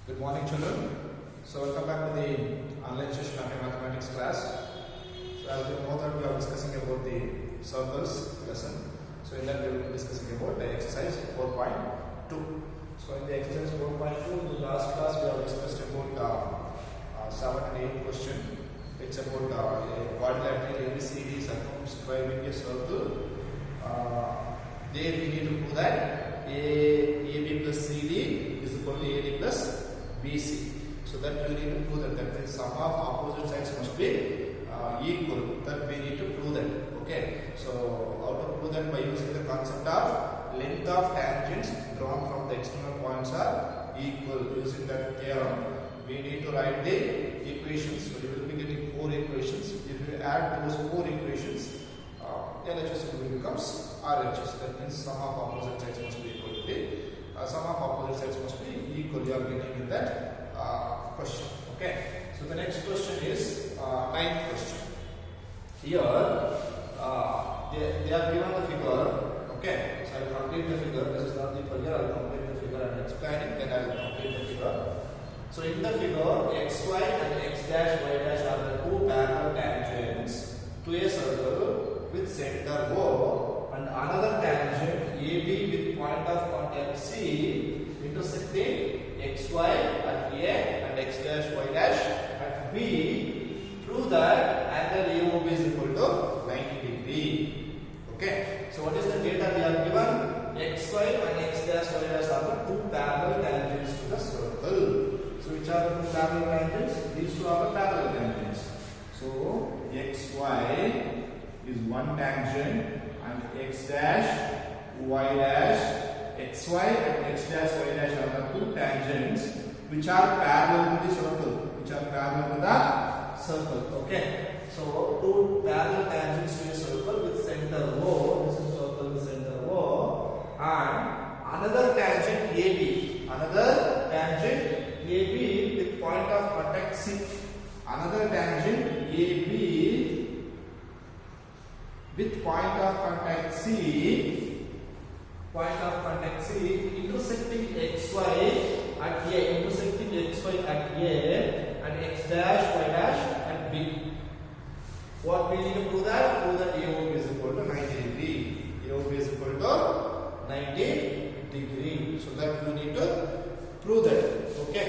Good morning, children. So welcome back to the online session of a mathematics class. So as you know that we are discussing about the circles lesson. So in that we will be discussing about the exercise 4.2. So in the exercise 4.2, in the last class we have discussed about 7 and 8 question. It's about a quadrilateral ABCD circumscribing a circle. There we need to prove that AB plus CD is equal to AD plus BC. So that we need to prove that the sum of opposite sides must be equal. That we need to prove that. Okay. So how to prove that? By using the concept of length of tangents drawn from the external points are equal. Using that theorem, we need to write the equations. So you will be getting 4 equations. If you add those 4 equations, LHS becomes RHS. That means sum of opposite sides must be equal to the sum of opposite sides must be equal. You are getting in that question. Okay. So the next question is 9th question. Here they are given the figure. Okay. So I will complete the figure. This is not the figure. I will complete the figure and explain it. Then I will complete the figure. So in the figure, xy and x dash y dash are the two parallel tangents to a circle with center O, and another tangent AB with point of contact C intersecting xy at A and x dash y dash at B. Prove that angle AOB is equal to 90 degree. Okay. So what is the data they are given? Xy and x dash y dash are the two parallel tangents to the circle. So which are the two parallel tangents? These two are the parallel tangents. So xy is one tangent and x dash y dash, xy and x dash y dash are the two tangents which are parallel to the circle. Okay. So two parallel tangents to a circle with center O. This is circle with center O, and another tangent AB. Another tangent AB with point of contact C. Another tangent AB with point of contact C intersecting xy at A, and x dash y dash at B. What we need to prove that? Prove that AOB is equal to 90 degree. AOB is equal to 90 degree. So that we need to prove that. Okay.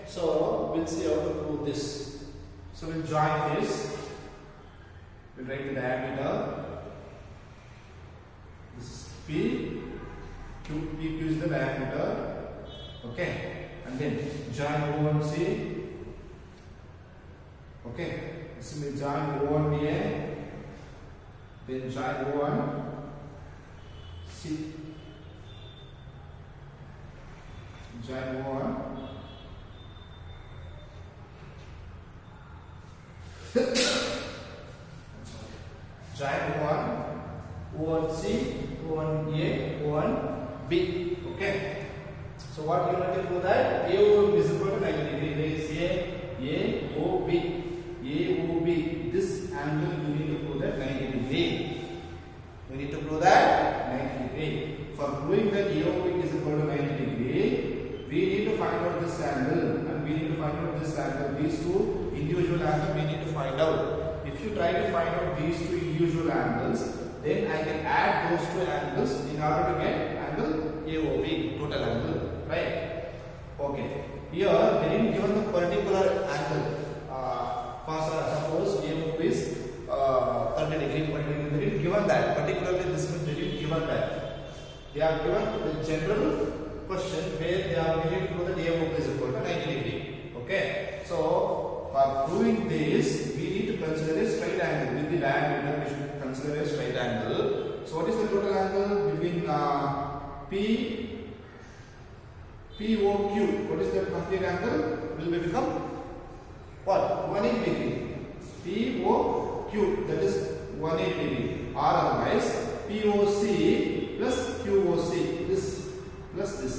So we'll see how to prove this. So we'll join this. We'll write the diameter. This is P. PQ is the diameter. Okay. And then join O1C. Okay. So we join O1A. Then join O1C. Join O1. Join O1C, O1A, O1B. Okay. So what you want to do that? AOB is equal to 90 degree. There is AOB. AOB. This angle you need to prove that 90 degree. You need to prove that 90 degree. For proving that AOB is equal to 90 degree, we need to find out this angle, and we need to find out this angle. These two individual angles we need to find out. If you try to find out these two individual angles, then I can add those two angles in order to get angle AOB, total angle, right? Okay. Here they didn't given the particular angle. Suppose AOB is 30 degree, 40 degree. They didn't given that. Particularly this means they didn't given that. They are given the general question where they are willing to prove that AOB is equal to 90 degree. Okay. So for proving this, we need to consider a straight angle. With the diameter, we should consider a straight angle. So what is the total angle between POQ? What is the complete angle? Will become what? 180 degree. POQ, that is 180 degree. Or otherwise POC plus QOC. This plus this.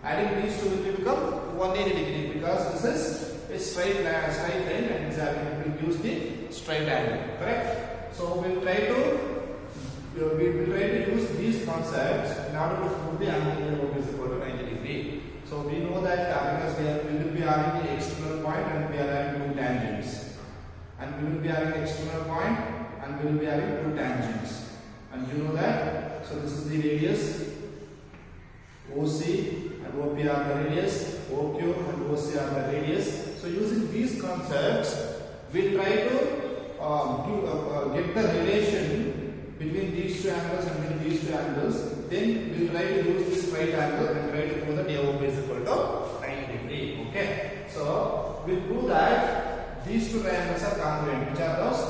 Adding these two will become 180 degree, because this is a straight line and it will use the straight angle. Correct? So we will try to use these concepts in order to prove the angle is equal to 90 degree. So we know that because we will be having the external point and we are having two tangents. And we will be having external point and we will be having two tangents. And you know that. So this is the radius OC and OP are the radius, OQ and OC are the radius. So using these concepts, we try to get the relation between these two angles and between these two angles. Then we will try to use this right angle and try to prove that AOP is equal to 90 degree. Okay. So we prove that these two triangles are congruent. Which are those?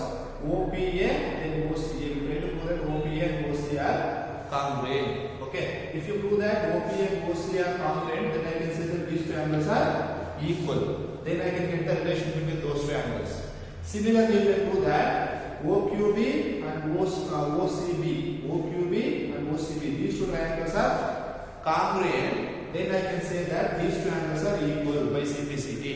OPA and OCA. We try to prove that OPA and OCA are congruent. Okay. If you prove that OPA and OCA are congruent, then I can say that these two angles are equal. Then I can get the relation between those two angles. Similarly, if I prove that OQB and OCB, OQB and OCB, these two triangles are congruent, then I can say that these two angles are equal by CPCT.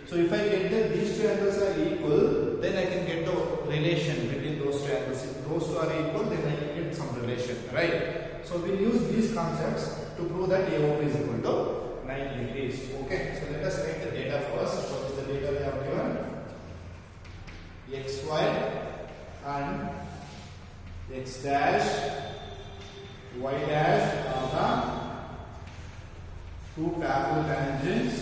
So if I get that these two angles are equal, then I can get the relation between those two angles. If those two are equal, then I can get some relation, right? So we'll use these concepts to prove that AOP is equal to 90 degrees. Okay, so let us write the data first. What is the data they have given? XY and X dash, Y dash are the two parallel tangents.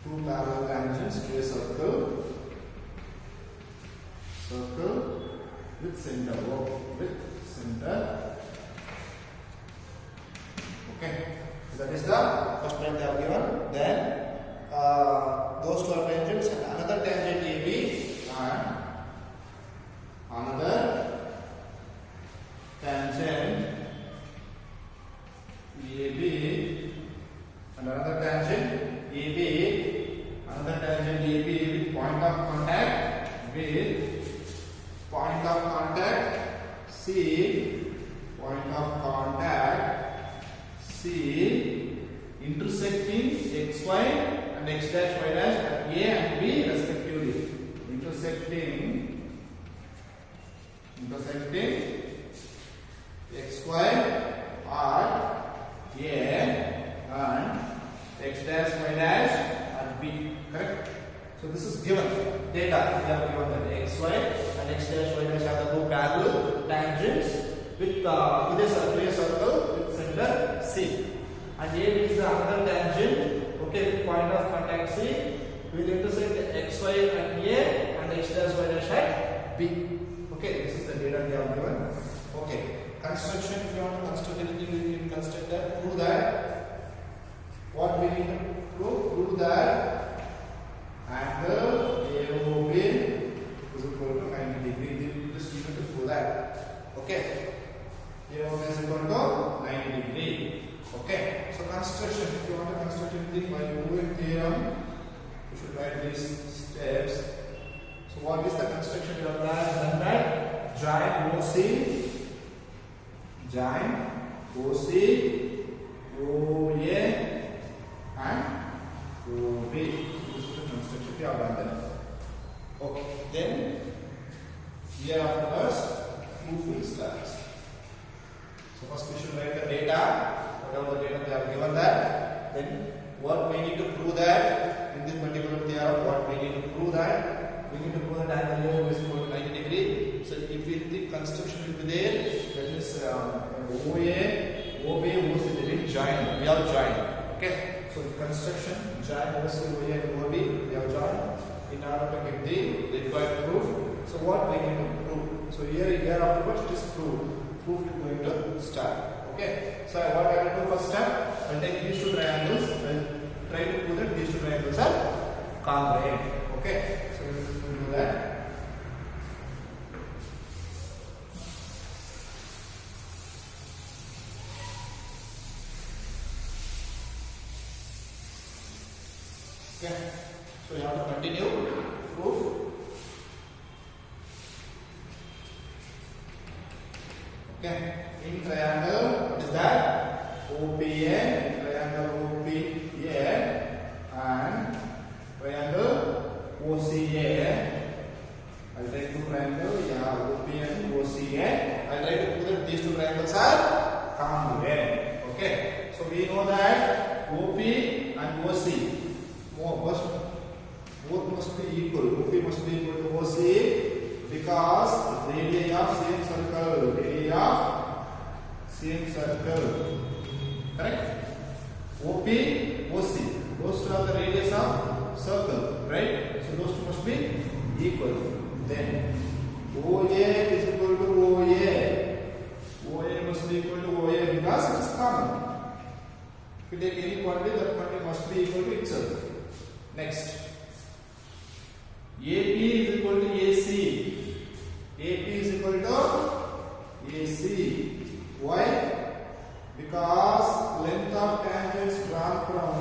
Two parallel tangents to a circle. Circle with center. With center. Okay. That is the first point they have given. Then those two are tangents and another tangent AB and another tangent AB and another tangent AB, another tangent AB with point of contact C, point of contact C intersecting XY and X dash Y dash at A and B respectively. Intersecting XY at A and X dash Y dash at B. Correct? So this is given data. We have given that XY and X dash Y dash are the two parallel tangents with a circle with center C. And A is the another tangent, okay, with point of contact C, will intersect XY at A and X dash Y dash at B. Okay, this is the data they have given. Okay, construction, if you want to construct anything, we can construct that. Prove that. What we need to prove that angle AOB is equal to 90 degree. Just need to prove that. Okay, AOB is equal to 90 degree. Okay, so construction, if you want to construct anything by Euler theorem, you should write these steps. So what is the construction you have done that? Join OC, OA and OB. This is the construction you have done there. Okay, then here afterwards, proof will start. So first we should write the data. Whatever the data they have given that, then what we need to prove that in this particular theorem, what we need to prove that, we need to prove that angle is equal to 90 degree. So if we think construction will be there, that is OA, OB, OC, they will join. We have joined. Okay. So the construction, join OC, OA and OB, we have joined in order to get the required proof. So what we need to prove? So here afterwards it is proved. Proof is going to start. Okay, so what I will do first step, I will take these two triangles and try to prove that these two triangles are congruent. Okay, so we will do that. Okay, so you have to continue proof. Okay, in triangle, what is that? OPA, triangle OPA and triangle OCA. I'll try to triangle, OPA and OCA. I'll try to prove that these two triangles are congruent. Okay. must be equal. OP must be equal to OC because radii of same circle. Radii of same circle. Correct? OP, OC. Those two are the radius of circle. Right? So those two must be equal. Then OA is equal to OA. OA must be equal to OA because it is common. If you take any quantity, that quantity must be equal to itself. Next, AP is equal to AC. AP is equal to AC. Why? Because length of tangents drawn from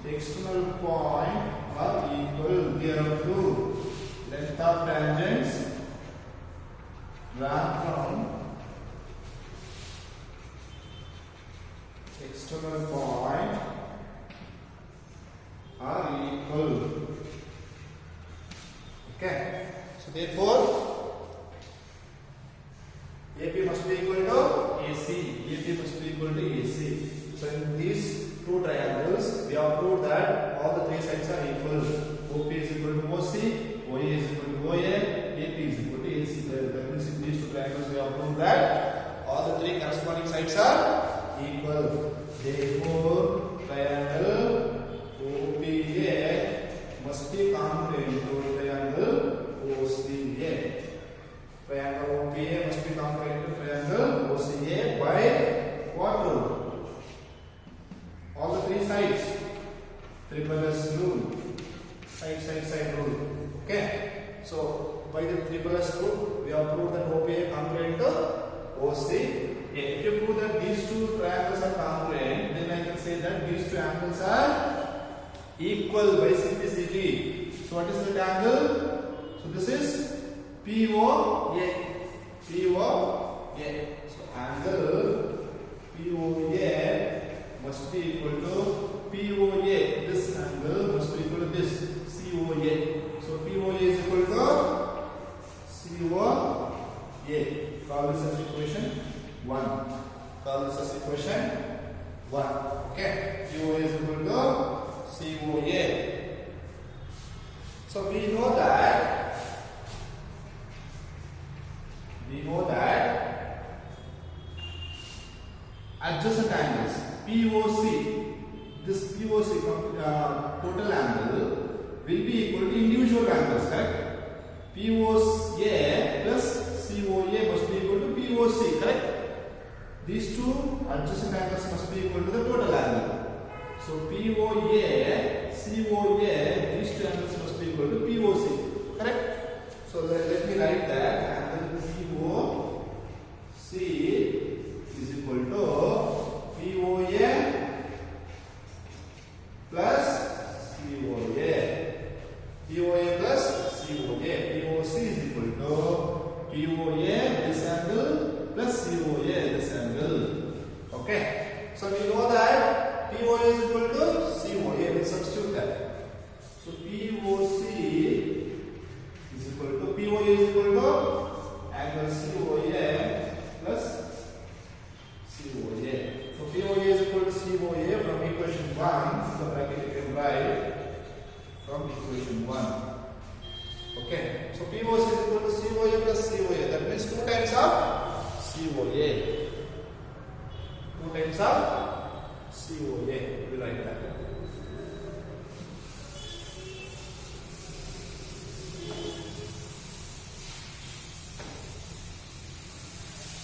external point are equal. We have proved length of tangents drawn from external point are equal. Okay. So therefore, AP must be equal to AC. AP must be equal to AC. So in these two triangles, we have proved that all the three sides are equal. OP is equal to OC, OA is equal to OA, AP is equal to AC. That means in these two triangles, we have proved that all the three corresponding sides are equal. Therefore, triangle OPA must be congruent to triangle OCA. Triangle OPA must be congruent to triangle OCA by what rule? All the three sides. Triple S rule. Side rule. Okay. So by the triple S rule, we have proved that OPA congruent to OC. If you prove that these two triangles are congruent, then I can say that these two angles are equal by simplicity. So what is the angle? So this is POA. POA. So angle POA must be equal to POA. This angle must be equal to this COA. So POA is equal to COA. Call this as equation 1. Call this as equation 1. Okay. POA is equal to COA. So we know that adjacent angles POC, this POC total angle will be equal to individual angles, correct? POA plus COA must be equal to POC, correct? These two adjacent angles must be equal to the total angle. So POA, COA, these two angles must be equal to POC, correct? So let me write that angle POC is equal to POA plus COA. POA plus COA. POC is equal to POA this angle plus COA this angle. Okay. So we know that POA is equal to COA. We substitute that. So POC is equal to POA is equal to angle COA plus COA. So POA is equal to COA from equation 1. The bracket you can write from equation 1. Okay. So POC is equal to COA plus COA. That means 2 times of COA. 2 times of COA. We write that.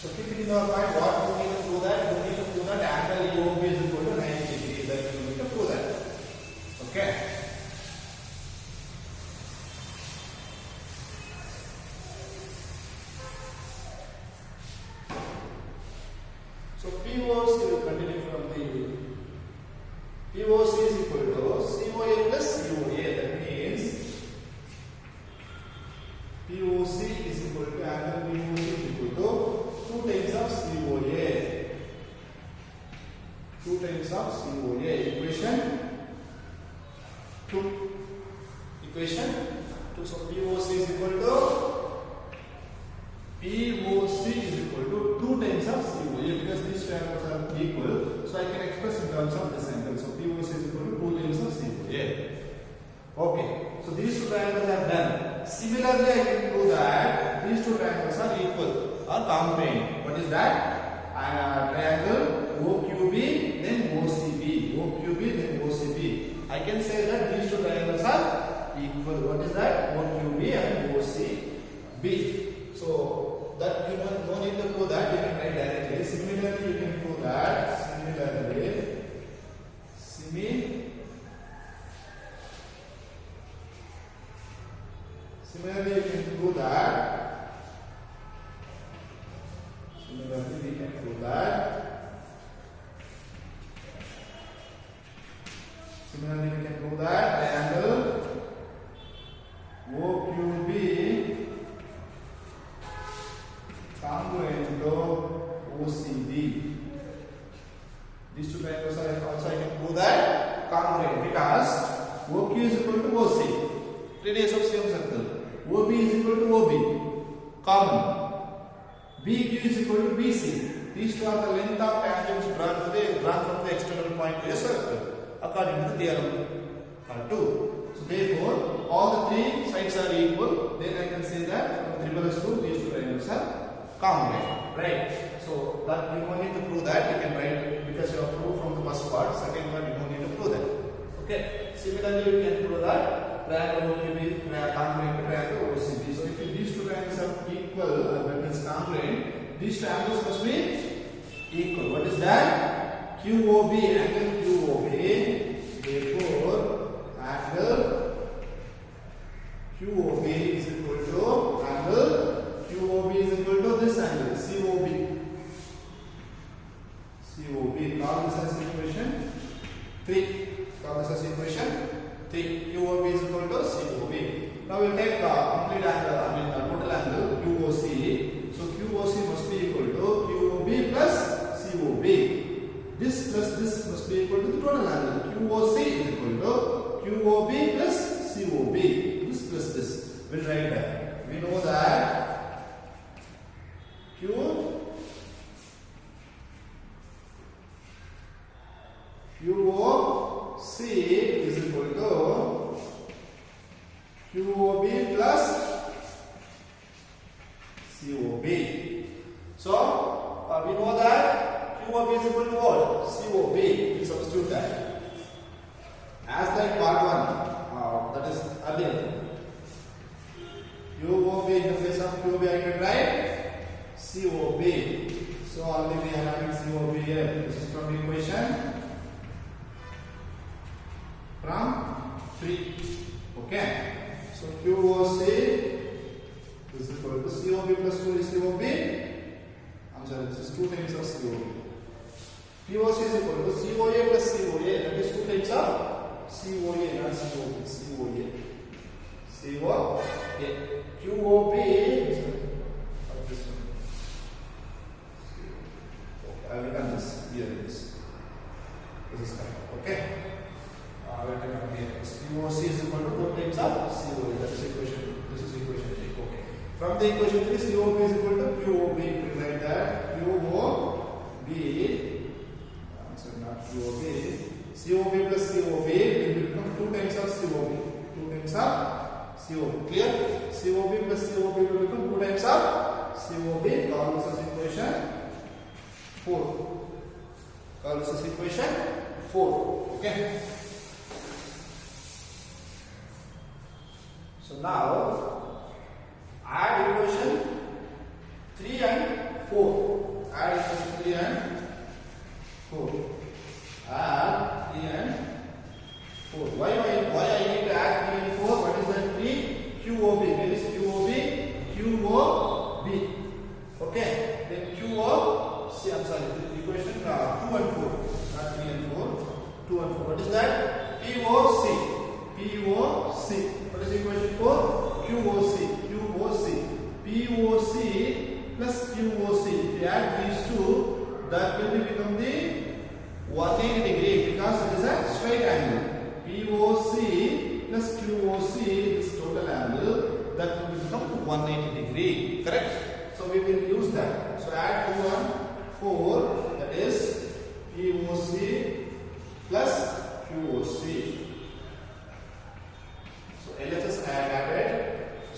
So keep it in your mind what you need to do that. You need to prove that angle EOB is equal to 90 degrees. That you need to prove that. Okay. So POC will continue from the POC is equal to COA plus COA. That means POC is equal to angle POC is equal to 2 times of COA. 2 times of COA. Equation 2. Equation 2. So POC is equal to POC is equal to 2 times of COA because these two angles are equal. So I can express in terms of this angle. So POC is equal to 2 times of COA. Okay. So these two triangles are done. Similarly, I can prove that these two triangles are equal or congruent. What is that? Triangle OQB then OCB. OQB then OCB. I can say that these two triangles are equal. What is that? OQB and OCB. So that you no need to prove that. You can write directly. Similarly, you can prove that. Similarly, we can prove that. Triangle OQB congruent to OCB. These two triangles are also I can prove that congruent because OQ is equal to OC, radius of same circle. OB is equal to OB, common. BQ is equal to BC. These two are the length of tangents drawn from the external point to a circle, according to the theorem 2. So therefore, all the three sides are equal. Then I can say that from triple rule, these two triangles are congruent, right? So that you don't need to prove that. You can write because you have proved from the first part. Second part, you don't need to prove that. Okay. Similarly, you can prove that triangle OQB congruent to triangle OCB. So if these two triangles are equal, that means congruent, these triangles must be equal. What is that? QOB, angle QOB. Therefore, angle QOB is equal to angle QOB is equal to this angle COB. Call this as equation 3. Call this as equation 3. QOB is equal to COB. Now we will take complete angle, total angle QOC. So QOC must be equal to QOB plus COB. This plus this must be equal to the total angle. QOC is equal to QOB plus COB. This plus this. We'll write that. We know that QOC is equal to QOB plus COB. So we know that QOB is equal to what? COB. We substitute that. As like part 1, that is earlier. QOB in the place of QOB I can write COB. So already we are having COB here. This is from equation from 3. Okay. So QOC is equal to COB plus 2 is COB. I'm sorry, this is 2 times of COB. POC is equal to COA plus COA. That is 2 times of COA, not COB. COA. COA. QOB. This one. Okay, I will done this. Here it is. This is correct. Okay. POC is equal to 2 times of COA. That is equation. This is equation 3. Okay. From the equation 3, COB is equal to QOB. We write that QOB. I'm sorry, not QOB. COB plus COB will become 2 times of COB. 2 times of COB. Clear? COB plus COB will become 2 times of COB. Call this as equation 4. Call this as equation 4. Okay. So now add equation 3 and 4. Add equation 3 and 4. Add 3 and 4. Why I need to add 3 and 4? What is that 3? QOB. Where is QOB? QOB. Okay. Then QOC. I'm sorry. The equation 2 and 4. Not 3 and 4. 2 and 4. What is that? POC. POC. What is equation 4? QOC. QOC. POC plus QOC. If you add these two, that will become the 180 degree because it is a straight angle. POC plus QOC is total angle, that will become 180 degree. Correct? So we will use that. So add 2 and 4, that is POC plus QOC. So LHS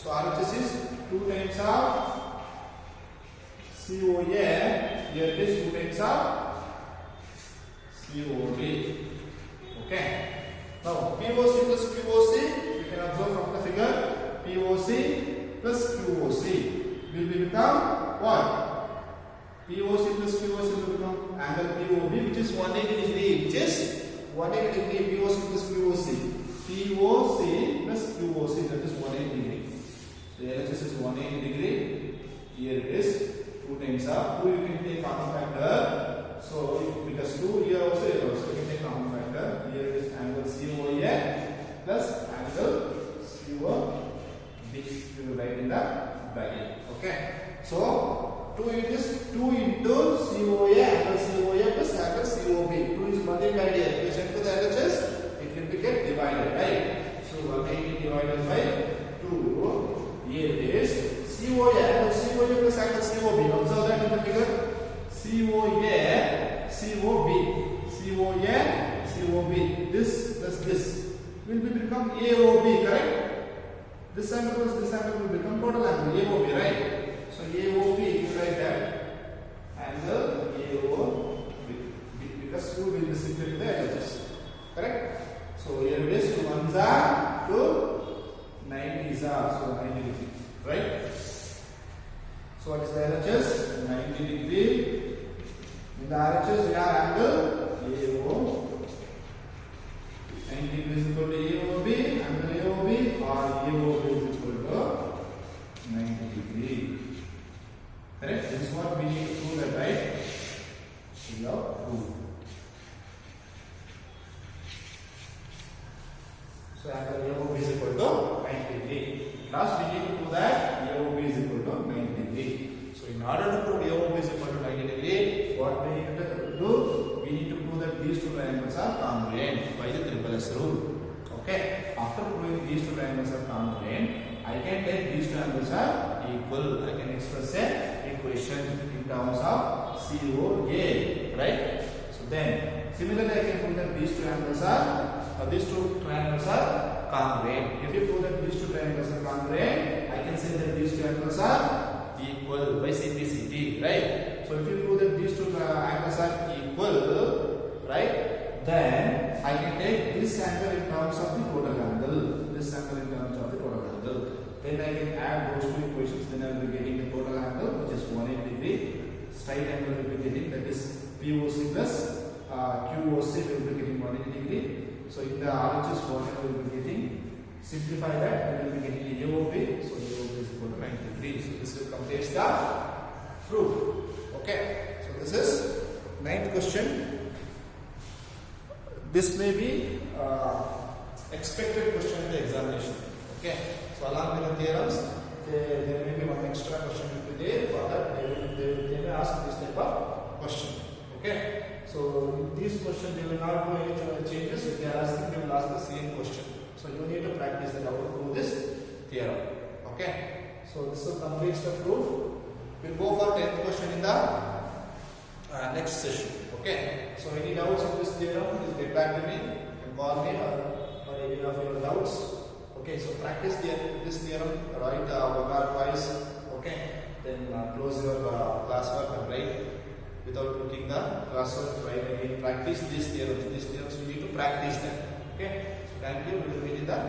So RHS is 2 times of COA. Here it is 2 times of COB. Okay. Now POC plus QOC, you can observe from the figure. POC plus QOC will become what? POC plus QOC will become angle POB, which is 180 degree. Which is 180 degree. POC plus QOC. POC plus QOC, that is 180 degree. So LHS is 180 degree. Here it is 2 times of 2. You can take common factor. So because 2 here also, you can take common factor. Here it is angle COA plus angle COB. We will write in the bracket. Okay. So 2 is 2 into COA, angle COA plus angle COB. 2 is multiplied here. If you check to the LHS, it will be get divided, right? So 180 divided by 2. Here it is COA, angle COA plus angle COB. Observe that in the figure. COA, COB, COA, COB. This plus this will become AOB, correct? This angle plus this angle will become total angle AOB, right? So AOB, you write that angle AOB because 2 will be simply to the LHS, correct? So here it is 2 1s are 2 90s are, so 90 degree, right? So what is the LHS? 90 degree. In the RHS we have angle AO. 90 degree is equal to AOB, angle AOB, or AOB is equal to 90 degree. Correct? This is what we need to prove that, right? We have proved. So angle AOB is equal to 90 degree. Last we need to prove that AOB is equal to 90 degree. So in order to prove AOB is equal to 90 degree, what we need to do? We need to prove that these two triangles are congruent by the triple S rule. Okay. After proving these two triangles are congruent, I can take these two angles are equal. I can express an equation in terms of COA, right? So then, similarly, I can prove that these two triangles are congruent. If you prove that these two triangles are congruent, I can say that these two angles are equal by simplicity, right? So if you prove that these two angles are equal, right, then I can take this angle in terms of the total angle, this angle in terms of the total angle. Then I can add those two equations. Then I will be getting the total angle, which is 180 degree. Straight angle will be getting, that is POC plus QOC will be getting 180 degree. So in the RHS, what I will be getting, simplify that, we will be getting AOB. So AOB is equal to 90 degrees. So this will complete the proof. Okay. So this is 9th question. This may be expected question in the examination. Okay. So along with the theorems, there may be one extra question will be there. For that, they may ask this type of question. Okay. So in this question, they will not do any changes. If they are asking, they will ask the same question. So you need to practice that how to prove this theorem. Okay. So this will complete the proof. We'll go for 10th question in the next session. Okay. So any doubts on this theorem, please get back to me. You can call me or any of your doubts. Okay. So practice this theorem, write one or twice. Okay. Then close your classwork and write without looking the classwork. Write again. Practice these theorems. These theorems we need to practice them. Okay. So thank you. We will meet in the